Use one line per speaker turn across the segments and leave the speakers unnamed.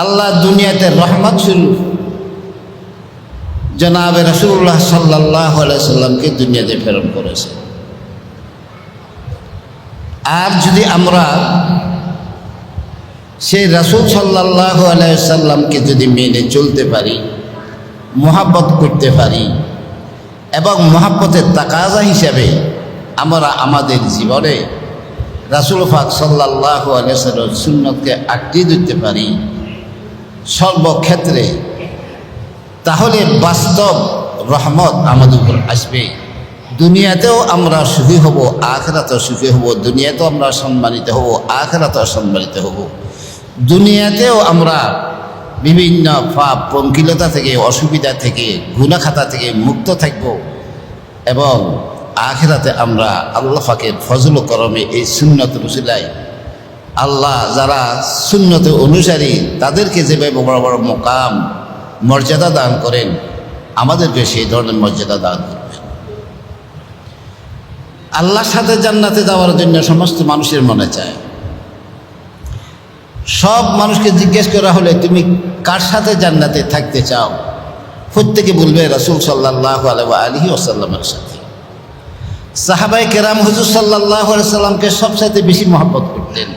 আল্লাহ দুনিয়াতে রহমত স্বরূপ জনাবে রাসূলুল্লাহ সাল্লাল্লাহু আলাইহি সাল্লামকে দুনিয়াতে প্রেরণ করেছে। আর যদি আমরা সেই রাসূল সাল্লাল্লাহু আলাইহি সাল্লামকে যদি মেনে চলতে পারি, মহব্বত করতে পারি এবং মহব্বতের তাকাজা হিসাবে আমরা আমাদের জীবনে রাসূল পাক সাল্লাল্লাহু আলাইহি সাল্লামের সুন্নতকে আঁকড়ে ধরতে পারি সর্বক্ষেত্রে, তাহলে বাস্তব রহমত আমাদের উপর আসবে। দুনিয়াতেও আমরা সুখী হব, আখিরাতেও সুখী হব। দুনিয়াতেও আমরা সম্মানিত হব, আখিরাতেও সম্মানিত হব। দুনিয়াতেও আমরা বিভিন্ন পাপ পঙ্কিলতা থেকে, অসুবিধা থেকে, গুনাহ খাতা থেকে মুক্ত থাকব এবং আখিরাতে আমরা আল্লাহ পাকের ফজল ও করমে এই সুন্নত রসুলাই আল্লাহ যারা সুন্নতে অনুসারী তাদেরকে যেভাবে বড় বড় মোকাম মর্যাদা দান করেন, আমাদেরকে সেই ধরনের মর্যাদা দান করবেন। আল্লাহর সাথে জান্নাতে যাওয়ার জন্য সমস্ত মানুষের মনে চায়। সব মানুষকে জিজ্ঞেস করা হলে তুমি কার সাথে জান্নাতে থাকতে চাও, প্রত্যেকে বলবে রাসূল সাল্লাল্লাহু আলাইহি ওয়াসাল্লামের সাথে। সাহাবায়ে কেরাম হুজুর সাল্লাল্লাহু আলাইহি সাল্লামকে সবচেয়ে বেশি মহব্বত করতেন।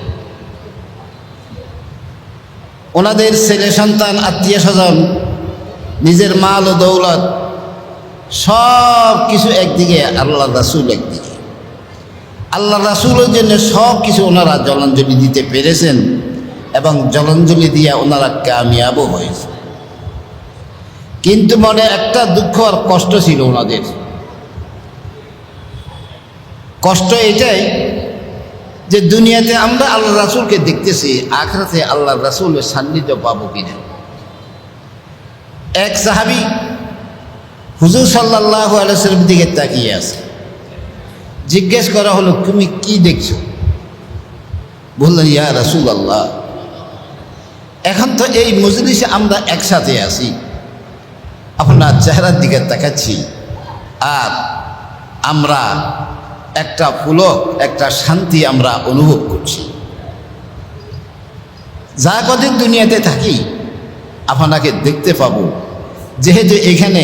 ওনাদের ছেলে সন্তান, আত্মীয় স্বজন, নিজের মাল ও দৌলত সব কিছু একদিকে, আল্লাহ রাসূল একদিকে। আল্লাহ রাসূলের জন্য সব কিছু ওনারা জলাঞ্জলি দিতে পেরেছেন এবং জলাঞ্জলি দিয়ে ওনারা কামিয়াবও হয়েছে। কিন্তু মনে একটা দুঃখ আর কষ্ট ছিল ওনাদের। কষ্ট এটাই যে দুনিয়াতে আমরা আল্লাহ রাসূলকে দেখতেছি, আখিরাতে আল্লাহ রাসূলের সান্নিধ্য পাবো কিনা। এক সাহাবী হুজুর সাল্লাল্লাহু আলাইহি ওয়াসাল্লামের দিকে তাকিয়ে আছে। জিজ্ঞেস করা হলো, তুমি কি দেখছো? বললেন, ইয়া রাসূলুল্লাহ, এখন তো এই মজলিসে আমরা একসাথে আছি, আপনার চেহারার দিকে তাকাচ্ছি, আর আমরা একটা পুলক, একটা শান্তি আমরা অনুভব করছি। যা কদিন দুনিয়াতে থাকি আপনাকে দেখতে পাবো, যেহেতু এখানে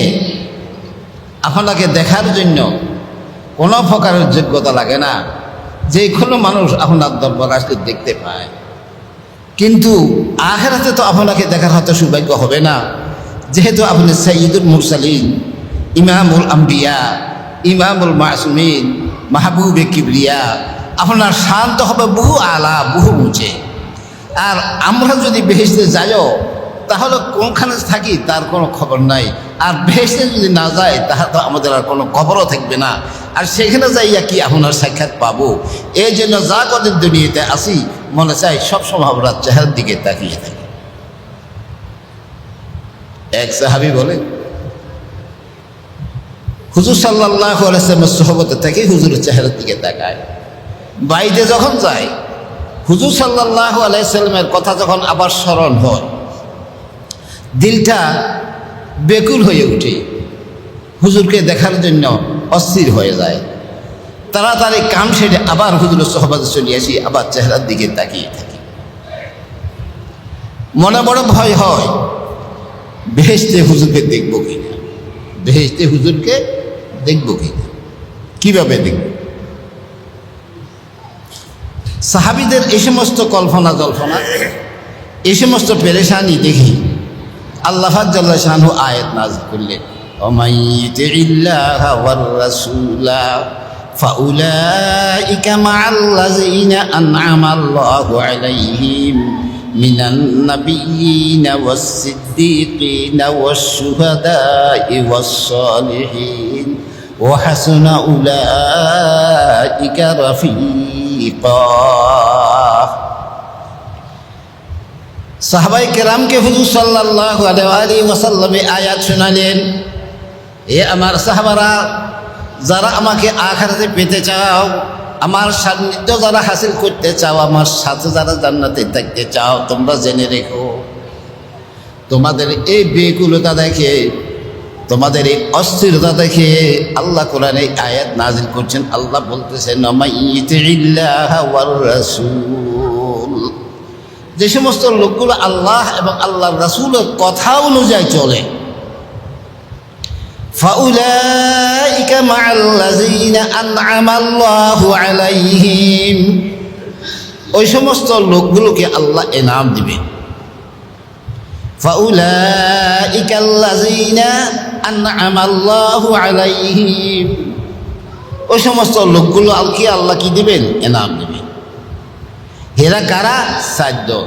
আপনাকে দেখার জন্য কোনো প্রকারের যোগ্যতা লাগে না, যে কোনো মানুষ আপনার দরবার আজকে দেখতে পায়। কিন্তু আখিরাতে তো আপনাকে দেখার হয়তো সৌভাগ্য হবে না, যেহেতু আপনি সাইয়্যিদুল মুরসালিন, ইমামুল আম্বিয়া, ইমামুল মাসুমিন, মাহবুবে কিবরিয়া। আপনার শান্ত হবে বহু আলা, বহু উঁচে। আর আমরা যদি বেহেশতে যাইও তাহলে কোনখানে থাকি তার কোনো খবর নাই, আর বেহেশতে যদি না যায় তাহলে তো আমাদের আর কোনো খবরও থাকবে না। আর সেখানে যাইয়া কি আপনার সাক্ষাৎ পাবো? এই জন্য যা কদিন দুনিয়াতে আসি মনে চাই সবসময় আমরা চেহারার দিকে তাকিয়ে থাকি। এক সাহাবী বলে, হুজুর সাল্লাল্লাহু আলাইহি ওয়াসাল্লামের সোহবতে থেকে হুজুরের চেহারার দিকে তাকায়। বাইরে যখন যায় হুজুর সাল্লাল্লাহু আলাইহি ওয়াসাল্লামের কথা যখন আবার স্মরণ হয়, দিলটা বেকুল হয়ে ওঠে, হুজুরকে দেখার জন্য অস্থির হয়ে যায়। তাড়াতাড়ি কাম সেরে আবার হুজুরের সোহবতে চলে আসি, আবার চেহারার দিকে তাকিয়ে থাকি। মনে বড় ভয় হয়, বেহেশতে হুজুরকে দেখবো কিনা, বেহেশতে হুজুরকে দেখবো কিনা, কিভাবে দেখব? সাহাবীদের এই সমস্ত কল্পনা জল্পনা, এই সমস্ত পেরেশানি দেখি আল্লাহ জাল্লা শানহু আয়াত নাযিল করলেন, ওয়ামাইয়ুতিল্লাহা ওয়ার রাসূলা ফাউলাইকা মাআল্লাযীনা আন'আমাল্লাহু আলাইহিম মিনান নাবিয়্যিনা ওয়াস-সিদ্দীকিনা ওয়াশ-শুহাদা'i ওয়াস-সালিহিন ওয়া হাসুনা উলাইকা রাফীকা। সাহাবায়ে কেরামকে হুজুর সাল্লাল্লাহু আলাইহি ওয়াসাল্লামে আয়াত শোনালেন, এ আমার সাহাবারা, যারা আমাকে আখিরাতে পেতে চাও, আমার সান্নিধ্য যারা হাসিল করতে চাও, আমার সাথে যারা জান্নাতে থাকতে চাও, তোমরা জেনে রেখো, তোমাদের এই বেকুলতা দেখে, তোমাদের এই অস্থিরতা দেখে আল্লাহ কোরআনে আয়াত নাযিল করছেন। আল্লাহ বলতেছেন, ওয়ামাইয়ুতিল্লাহা ওয়ার রাসূল, যে সমস্ত লোকগুলো আল্লাহ এবং আল্লাহর রাসূলের কথা অনুযায়ী চলে, ফাউলাইকা মাআল্লাযীনা আনআমা আল্লাহু আলাইহিম, ওই সমস্ত লোকগুলোকে আল্লাহ ইনাম দিবেন। ফাউলাইকা আল্লাযীনা আনআমা আল্লাহু আলাইহিম, ওই সমস্ত লোকগুলো আল্লাহ কি দিবেন? ইনাম দিবেন। হেরা কারা? 4 দল,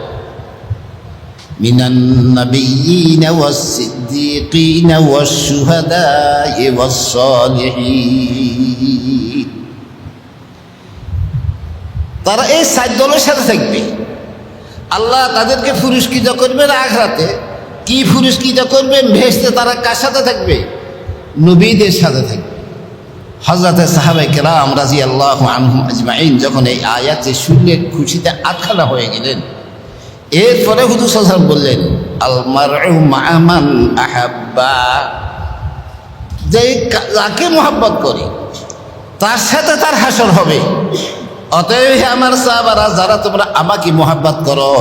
মিনান নাবিয়্যিনা ওয়াস-সিদ্দীকিনা ওয়াশ-শুহাদা'i ওয়াস-সালিহিন। তারা এই 4 দলের সাথে থাকবে। আল্লাহ তাদেরকে পুরস্কৃত করবেন আখিরাতে। কি পুরস্কৃত করবেন? বেহেশতে তারা কার সাথে থাকবে? নবীদের সাথে থাকবে। হযরতে সাহাবায়ে কেরাম রাদিয়াল্লাহু আনহুম আজমাইন যখন এই আয়াতে শুনলেন, খুশিতে আটখানা হয়ে গেলেন। এরপরে হুজুর সাল্লাল্লাহু আলাইহি ওয়াসাল্লাম বললেন, আল মারউ মা'a মান আহাব্বা, যে যাকে মহব্বত করে তার সাথে তার হাসর হবে। অতএব আমার সাহাবারা, যারা তোমরা আমাকে মহব্বত করো,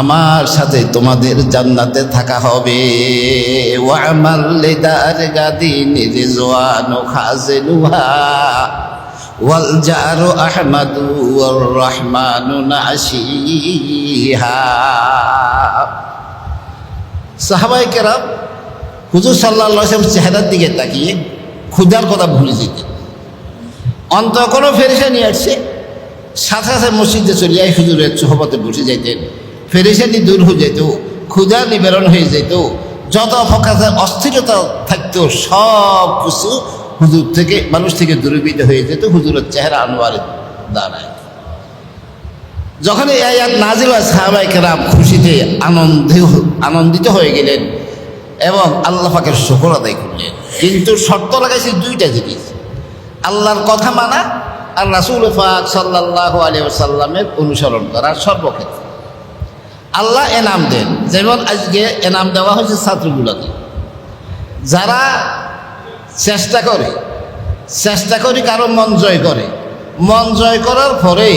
আমার সাথে তোমাদের জান্নাতে থাকা হবে। ওয়া আমাল লিদার গাদিন রিজওয়ানু খাজিনুহা ওয়াল জারু আহমাদু ওয়ার রহমানু নাশিহা। সাহাবায়ে কেরাম হুজুর সাল্লাল্লাহু আলাইহি ওয়াসাল্লাম চেহারার দিকে তাকিয়ে ক্ষুধার কথা ভুলে যেতেন। অন্ত কোনো ফেরেশানি আসছে, সাথে সাথে মসজিদে চলে যাই হুজুরের সোহবতে বসে যাইতেন। ফেরেশানি দূর হয়ে যেত, ক্ষুধা নিবারণ হয়ে যেত, যত ফকাতের অস্থিরতা থাকতো সব কিছু হুজুর থেকে, মানুষ থেকে দূরীভূত হয়ে যেত হুজুরের চেহারা আনোয়ারের দ্বারায়। যখন এই আয়াত নাজিল হয়, সাহাবায়ে কেরাম খুশিতে আনন্দিত হয়ে গেলেন এবং আল্লাহ পাকের শুকর আদায় করলেন। কিন্তু শর্ত লাগাইছে 2টা জিনিস, আল্লাহর কথা মানা আর রাসূল পাক সাল্লাল্লাহু আলাইহি ওয়াসাল্লামের অনুসরণ করা সর্বক্ষেত্রে। আল্লাহ এনাম দেন, যেমন আজকে এনাম দেওয়া হয়েছে ছাত্রগুলোকে, যারা চেষ্টা করে কারো মন জয় করে। মন জয় করার পরে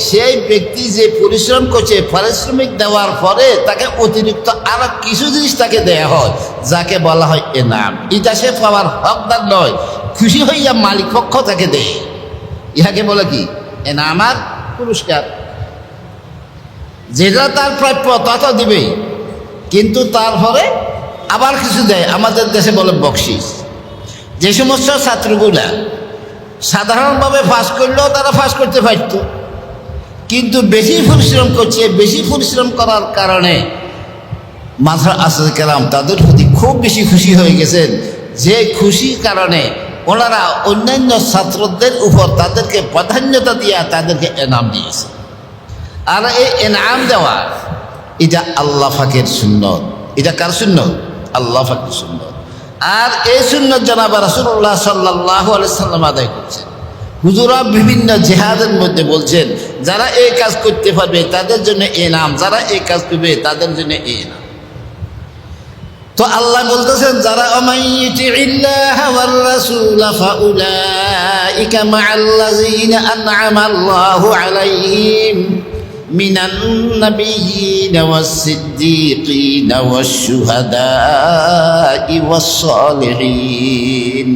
সেই ব্যক্তি যে পরিশ্রম করছে, পারিশ্রমিক দেওয়ার পরে তাকে অতিরিক্ত আরো কিছু জিনিস তাকে দেয়া হয়, যাকে বলা হয় এনাম। এটা সে পাওয়ার হকদার নয়, খুশি হইয়া মালিক পক্ষ তাকে দেয়। ইহাকে বলে কি? এনাম আর পুরস্কার। যেটা তার প্রাপ্য তা তো দিবেই, কিন্তু তারপরে আবার কিছু দেয়। আমাদের দেশে বলে বকশিস। যে সমস্ত ছাত্রগুলা সাধারণভাবে পাস করলেও তারা পাস করতে পারত, কিন্তু বেশি পরিশ্রম করছে, বেশি পরিশ্রম করার কারণে মাদ্রাসায়ে কেরাম তাদের প্রতি খুব বেশি খুশি হয়ে গেছেন। যে খুশির কারণে ওনারা অন্যান্য ছাত্রদের উপর তাদেরকে প্রাধান্যতা দিয়ে তাদেরকে এনাম দিয়েছে। আর এই এনাম দেওয়া এটা আল্লাহ পাকের সুন্নত। এটা কার সুন্নত? আল্লাহ পাকের সুন্নত। আর এই সুন্নত জনাব রাসূলুল্লাহ সাল্লাল্লাহু আলাইহি সাল্লাম আদায় করছেন। হুজুরা বিভিন্ন জিহাদের মধ্যে বলছেন, যারা এই কাজ করতে পারবে তাদের জন্য এনাম, যারা এই কাজ করবে তাদের জন্য এনাম। তো আল্লাহ বলতেছেন, যারা আমাইয়ুতিল্লাহ ওয়ার রাসূল ফাউলাইকা মাআল্লাযীনা আনআমা আল্লাহু আলাইহিম মিনান নাবিয়্যিনা ওয়াস-সিদ্দীকিনা ওয়াশ-শুহাদা'i ওয়াস-সালিহিন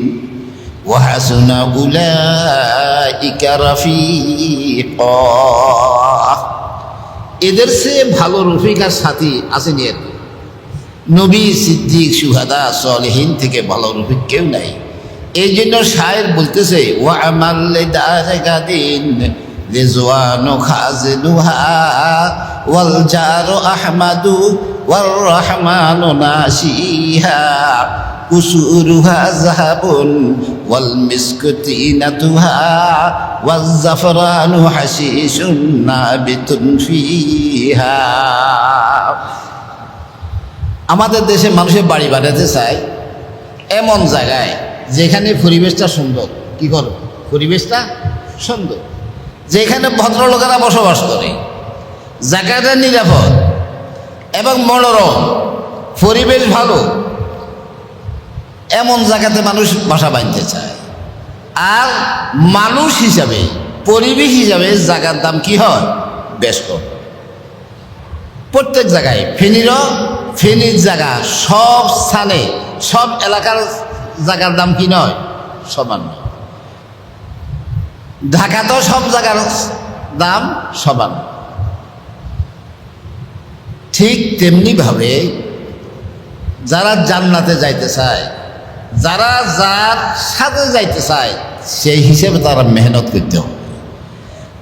ওয়া হাসুনা উলাইকা রাফীকা। এদের চেয়ে ভালো রফিক আর সাথী আসেনি। এর নবী, সিদ্দিক, শুহাদা, সালেহিন থেকে ভালো রফিক কেউ নাই। এই জন্য শায়ের বলতেছে, ওয়া আমাল লিদার গাদিন রিজওয়ানু খাজিনুহা ওয়াল জারু আহমাদু ওয়ার রহমানু নাশিহা কুসুরুহা যাহাবুন ওয়াল মিসকু তিনাতুহা ওয়াজ জাফরানু হাশিশুন নাবিতুন ফিহা। আমাদের দেশে মানুষের বাড়ি বানাতে চায় এমন জায়গায় যেখানে পরিবেশটা সুন্দর। কি করো? পরিবেশটা সুন্দর, যেখানে ভদ্রলোকেরা বসবাস করে, জায়গাটা নিরাপদ এবং মনোরম, পরিবেশ ভালো, এমন জায়গাতে মানুষ বাসা বাঁধতে চায়। আর মানুষ হিসাবে, পরিবেশ হিসাবে জায়গার দাম কি হয়? বেশ কম। প্রত্যেক জায়গায় ফেনীর জায়গা সব স্থানে সব এলাকার জায়গার দাম কি নয়, সমান নয়। ঢাকা তো সব জায়গার দাম সমান। ঠিক তেমনিভাবে যারা জান্নাতে যাইতে চায়, যারা যার সাথে যাইতে চায়, সেই হিসেবে তারা মেহনত করতে হবে।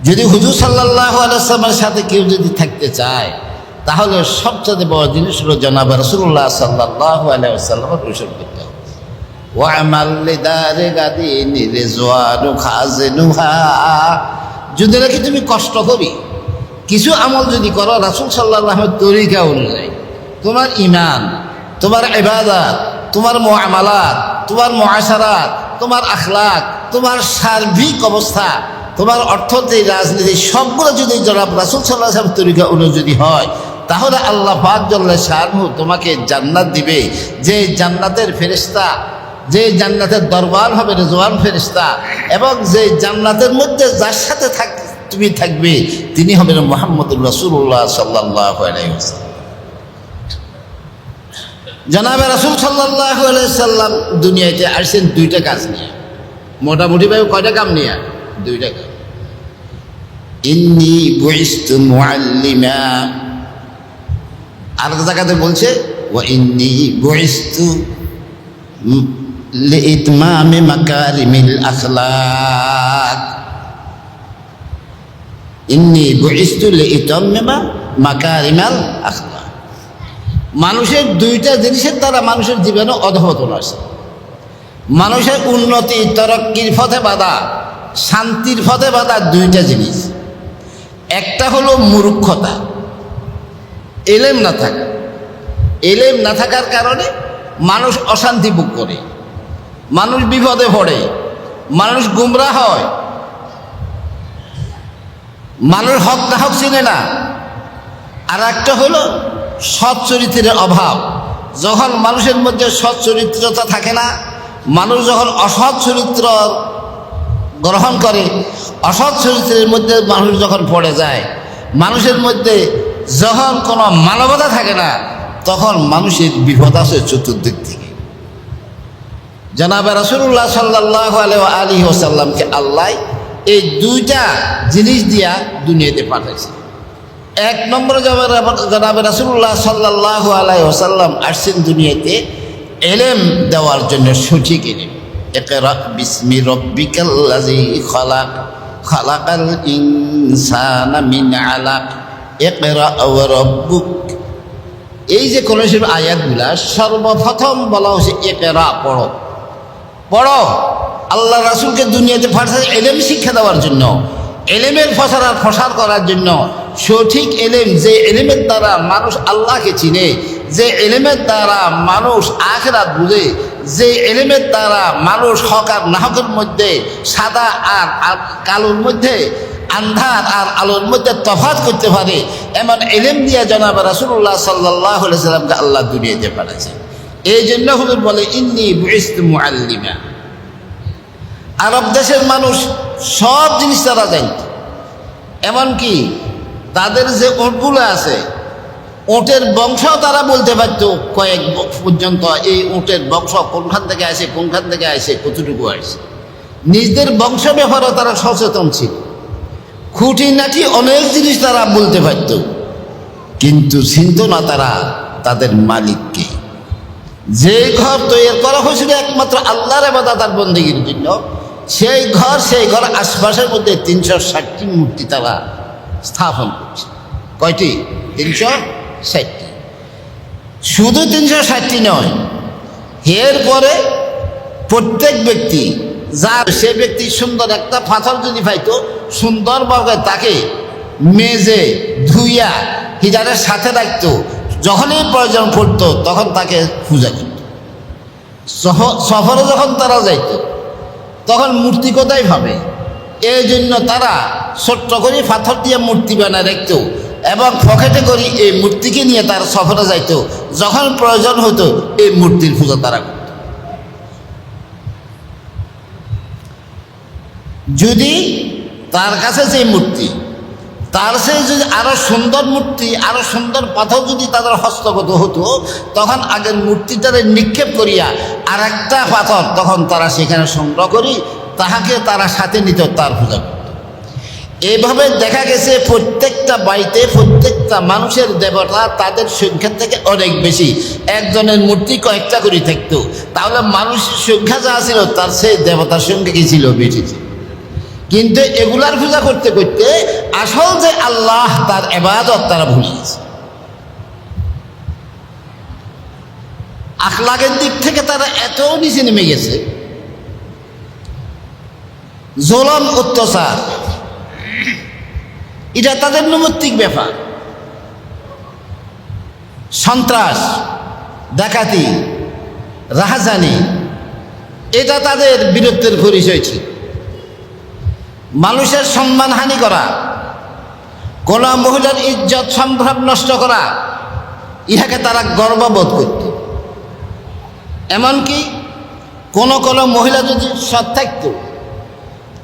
যদি হুজুর সাল্লাল্লাহু আলাইহি ওয়াসাল্লামের সাথে কেউ যদি থাকতে চায়, তাহলে সবচেয়ে বড় জিনিস হলো জনাব রাসূলুল্লাহ সাল্লাল্লাহু আলাইহি ওয়াসাল্লামের অনুসরণ করতে হবে। ওয়া'মাল লিদারি গাদিন রিজওয়ানু খাজিনুহা, যদি নাকি তুমি কষ্ট করি কিছু আমল যদি করো রাসূল সাল্লাল্লাহু আলাইহি ওয়াসাল্লামের তরিকা অনুযায়ী, তোমার ঈমান, তোমার ইবাদত, তোমার মুআমালাত, তোমার মুআশারাত, তোমার আখলাক, তোমার সার্বিক অবস্থা, তোমার অর্থনীতি, রাজনীতি সবগুলো যদি জনাব রাসূল সাল্লাল্লাহু আলাইহি ওয়াসাল্লামের তরিকা অনুযায়ী হয়, তাহলে আল্লাহ পাক জাল্লা শাআনুহু তোমাকে জান্নাত দিবে। যে জান্নাতের ফেরেশতা, যে জান্নাতের দরবার হবে রিজওয়ান ফেরেশতা, এবং যে জান্নাতের মধ্যে যার সাথে তুমি থাকবে তিনি হবেন মুহাম্মদুর রাসূলুল্লাহ সাল্লাল্লাহু আলাইহি ওয়াসাল্লাম। জনাবে রাসূল সাল্লাল্লাহু আলাইহি ওয়াসাল্লাম দুনিয়াতে আসছেন দুইটা কাজ নিয়ে, মোটামুটি ভাবে কয়টা কাম নিয়ে? দুইটা কাম। ইন্নী বুইসতু মুআল্লিমা, আর জায়গাতে বলছে ওয়া ইন্নী বুইসতু লিইতমামি মাকারিমিল আখলাক। ইন্নী বুইসতু লিইতাম্মিমা মাকারিমাল আখলাক। মানুষের দুইটা জিনিসের দ্বারা মানুষের জীবনে অধঃপতন আসে। মানুষের উন্নতি তরক্কির পথে বাধা, শান্তির পথে বাধা দুইটা জিনিস। একটা হলো মূর্খতা, এলেম না থাকা। এলেম না থাকার কারণে মানুষ অশান্তি ভোগ করে, মানুষ বিপদে পড়ে, মানুষ গুমরাহ হয়, মানুষ হক না হক চিনে না। আর একটা হলো সৎ চরিত্রের অভাব। যখন মানুষের মধ্যে সৎ চরিত্রতা থাকে না, মানুষ যখন অসৎ চরিত্র গ্রহণ করে, অসৎ চরিত্রের মধ্যে মানুষ যখন পড়ে যায়, মানুষের মধ্যে যখন কোনো মানবতা থাকে না, তখন মানুষের বিপদ আসে চতুর্দিক থেকে। জনাবে রাসূলুল্লাহ সাল্লাল্লাহু আলাইহি ওয়াসাল্লামকে আল্লাহ এই দুইটা জিনিস দিয়া দুনিয়াতে পাঠাইছে। এক নম্বরে জনাবে রাসূলুল্লাহ সাল্লাল্লাহু আলাইহি ওয়াসাল্লাম আসছেন দুনিয়াতে এলেম দেওয়ার জন্য, সঠিক এলেম। ইকরা বিসমি রাব্বিকাল্লাযী খালাক, খালাকাল ইনসানা মিন আলাক, ইকরা ওয়া রাব্বুক। এই যে কোরআনের আয়াতগুলা সর্বপ্রথম বলা হয়েছে ইকরা, পড়ো পড়ো। আল্লাহ রাসূলকে দুনিয়াতে পাঠায় এলেম শিক্ষা দেওয়ার জন্য, এলেমের প্রসার করার জন্য। সঠিক এলেম, যে এলেমের দ্বারা মানুষ আল্লাহকে চিনে, যে এলেমের দ্বারা মানুষ আখিরাত বুঝে, যে এলেমের দ্বারা মানুষ হক আর নাহকের মধ্যে, সাদা আর কালোর মধ্যে, আন্ধার আর আলোর মধ্যে তফাৎ করতে পারে, এমন এলেম দিয়ে জনাব রাসূলুল্লাহ সাল্লাল্লাহু আলাইহি ওয়াসাল্লামকে আল্লাহ দুনিয়াতে পাঠাইছেন। এই জন্য হুজুর বলে ইন্নী বুইসতু মুআল্লিমা। আরব দেশের মানুষ সব জিনিস তারা জানত, এমনকি তাদের যে ওঁটগুলো আছে, ওঁটের বংশ তারা বলতে পারত কয়েক পর্যন্ত, এই ওঁটের বংশ কোনখান থেকে আসে, কোনখান থেকে আসে, কতটুকু আসে। নিজেদের বংশ ব্যাপারে তারা সচেতন ছিল। খুঁটিনাটি অনেক জিনিস তারা বলতে পারত, কিন্তু চিনত না তারা তাদের মালিককে। যে ঘর তৈরি করা হয়েছিল একমাত্র আল্লাহর ইবাদত আর বন্দেগীর জন্য, সেই ঘর আশপাশের মধ্যে 360টি মূর্তি তারা স্থাপন করছে। কয়টি? 360টি। শুধু 360টি নয়, এরপরে প্রত্যেক ব্যক্তি, যার সে ব্যক্তি সুন্দর একটা পাথর যদি পাইতো, সুন্দরভাবে তাকে মেজে ধুইয়া হিজারের সাথে রাখতো, যখনই প্রয়োজন পড়তো তখন তাকে পূজা করত। সফরে যখন তারা যাইত তখন মূর্তি কোথায় পাবে, এই জন্য তারা ছোট্ট করে পাথর দিয়ে মূর্তি বানায় রাখত, এবং পকেটে করে এই মূর্তিকে নিয়ে তার সফরে যাইত। যখন প্রয়োজন হতো এই মূর্তির পূজা তারা করত। যদি তার কাছে যে মূর্তি তার সেই যদি আরো সুন্দর মূর্তি, আরো সুন্দর পাথর যদি তাদের হস্তগত হতো, তখন আগের মূর্তিটারে নিক্ষেপ করিয়া আর একটা পাথর তখন তারা সেখানে সংগ্রহ করি তাহাকে তারা সাথে নিত, তার পূজা করত। এইভাবে দেখা গেছে প্রত্যেকটা বাড়িতে প্রত্যেকটা মানুষের দেবতা তাদের সংখ্যা থেকে অনেক বেশি। একজনের মূর্তি কয়েকটা করে থাকতো, তাহলে মানুষের সংখ্যা যা ছিল তার সেই দেবতার সংখ্যা কি ছিল, বেশি ছিল। কিন্তু এগুলার পূজা করতে করতে আসল যে আল্লাহ, তার ইবাদত তারা ভুলে গেছে। আখলাকের দিক থেকে তারা এত নিচে নেমে গেছে, জুলুম অত্যাচার এটা তাদের নৈমিত্তিক ব্যাপার। সন্ত্রাস, ডাকাতি, রাহাজানি এটা তাদের বীরত্বের পরিচয় ছিল। মানুষের সম্মানহানি করা, কোন মহিলার ইজ্জত সম্ভ্রম নষ্ট করা, ইহাকে তারা গর্ববোধ করত। এমনকি কোন মহিলা যদি সৎ থাকত,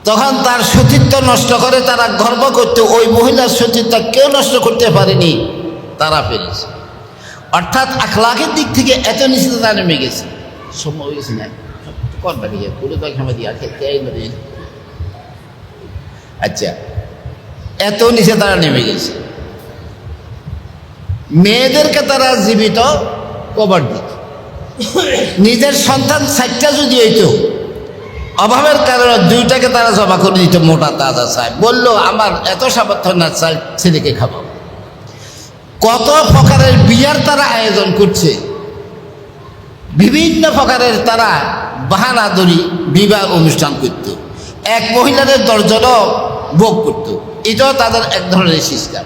তখন তার সতীত্ব নষ্ট করে তারা গর্ব করত, ওই মহিলার সতীত্ব কেউ নষ্ট করতে পারেনি, তারা পেরেছে। অর্থাৎ আখলাকের দিক থেকে এত নিচে তারা নেমে গেছে। সময় হয়ে গেছে না, আচ্ছা, এত নিচে তারা নেমে গেছে। মেয়েদেরকে তারা জীবিত কবর দিত। নিজের সন্তান 4টা যদি হইতো, অভাবের কারণে 2টাকে তারা জমা করে দিত মোটা তাজা চায়, বললো আমার এত সামর্থ্য না, চাই ছেলেকে খাবো। কত প্রকারের বিয়ার তারা আয়োজন করছে, বিভিন্ন প্রকারের তারা বাহানা ধরি বিবাহ অনুষ্ঠান করত, এক মহিলাদের 10 জনও ভোগ করত। এটাও তাদের এক ধরনের সিস্টেম।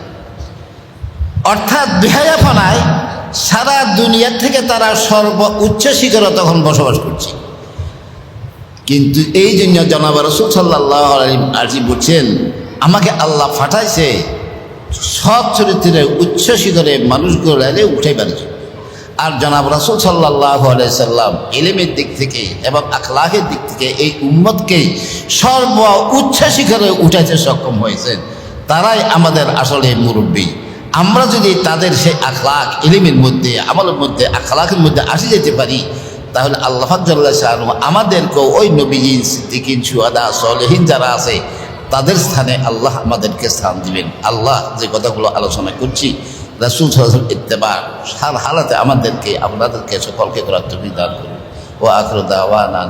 অর্থাৎ বেহায়াপনায় সারা দুনিয়ার থেকে তারা সর্বোচ্চ শিখরে তখন বসবাস করছে। কিন্তু এই জন্য জনাব রাসূল সাল্লাল্লাহু আলাইহি ওয়াসাল্লাম বলছেন, আমাকে আল্লাহ পাঠাইছে সৎ চরিত্রের উচ্চ শিখরে মানুষগুলো উঠাইবার জন্য। আর জনাব রাসূল সাল্লাল্লাহু আলাইহি ওয়াসাল্লাম ইলমের দিক থেকে এবং আখলাকের দিক থেকে এই উম্মতকে সর্বোচ্চ শিখরে উঠাইতে সক্ষম হয়েছেন। তারাই আমাদের আসলে মুরব্বী। আমরা যদি তাদের সেই আখলাক, ইলমের মধ্যে, আমলের মধ্যে, আখলাকের মধ্যে আসে যেতে পারি, তাহলে আল্লাহ জাল্লাহু শাআনুহু আমাদেরকেও ওই নবীন, সিদ্দিকিন, শুহাদা, সালেহিন যারা আছে তাদের স্থানে আল্লাহ আমাদেরকে স্থান দিবেন। আল্লাহ যে কথাগুলো আলোচনা করছি, রাসূল সাল্লাল্লাহু আলাইহি ওয়াসাল্লাম ইত্তেবা হালাতে আমাদেরকে, আপনাদেরকে সকলকে করার তৌফিক দান করুন। ওয়া আখিরু দাওয়ানা